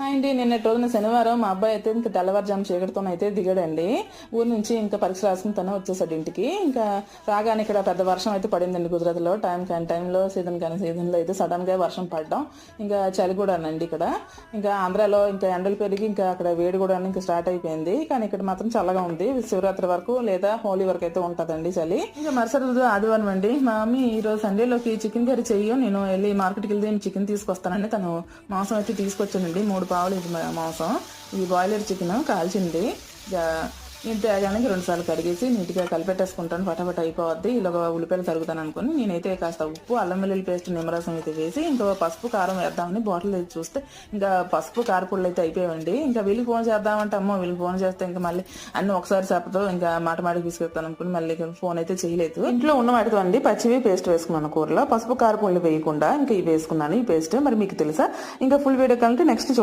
అండి నిన్నటి రోజున శనివారం మా అబ్బాయి అయితే ఇంకా తెల్లవారుజాము చీకటితో అయితే దిగాడండి. ఊరి నుంచి ఇంకా పరీక్ష రాసుకుని తను వచ్చేసాడు ఇంటికి. ఇంకా రాగానే ఇక్కడ పెద్ద వర్షం అయితే పడిందండి గుజరాత్లో. టైం కాని టైంలో సీజన్ కాని సీజన్లో అయితే సడన్ గా వర్షం పడడం, ఇంకా చలి కూడా అండి ఇక్కడ. ఇంకా ఆంధ్రాలో ఇంకా ఎండలు పెరిగి ఇంకా అక్కడ వేడి కూడా ఇంకా స్టార్ట్ అయిపోయింది. కానీ ఇక్కడ మాత్రం చల్లగా ఉంది. శివరాత్రి వరకు లేదా హోలీ వరకు అయితే ఉంటదండి చలి. ఇంకా మరుసటి రోజు ఆదివారం అండి. మా మమ్మీ ఈ రోజు సండేలోకి చికెన్ కర్రీ చెయ్యి, నేను వెళ్ళి మార్కెట్కి వెళ్తే చికెన్ తీసుకొస్తానండి. తను మాంసం అయితే తీసుకొచ్చానండి. 3 పావులు ఇది మాంసం. ఇది బాయిలర్ చికెన్ కాల్చింది. నేను తేగానికి 2 సార్లు కడిగేసి నీట్గా కలిపెట్టేసుకుంటాను. ఫటాఫట అయిపోద్ది. ఇలాగ ఉల్లిపాయలు తరుగుతాను అనుకుని నేనైతే కాస్త ఉప్పు, అల్లం వెల్లుల్లి పేస్ట్, నిమ్మరసం అయితే వేసి ఇంకా పసుపు కారం వేద్దామని బాటిల్ అయితే చూస్తే ఇంకా పసుపు కారపుళ్ళు అయితే అయిపోయాయండి. ఇంకా వీళ్ళకి ఫోన్ చేద్దామంటే అమ్మో వీళ్ళకి ఫోన్ చేస్తే ఇంకా మళ్ళీ అన్ని ఒకసారి చెప్పతో ఇంకా మాటమాటికి తీసుకెళ్తాను అనుకుని మళ్ళీ ఫోన్ అయితే చేయలేదు. ఇంట్లో ఉన్న వాటితో అండి పచ్చివి పేస్ట్ వేసుకున్నాను కూరలో. పసుపు కారపుళ్ళు వేయకుండా ఇంకా ఇవి వేసుకున్నాను ఈ పేస్ట్. మరి మీకు తెలుసా? ఇంకా ఫుల్ వీడియో కలిపి నెక్స్ట్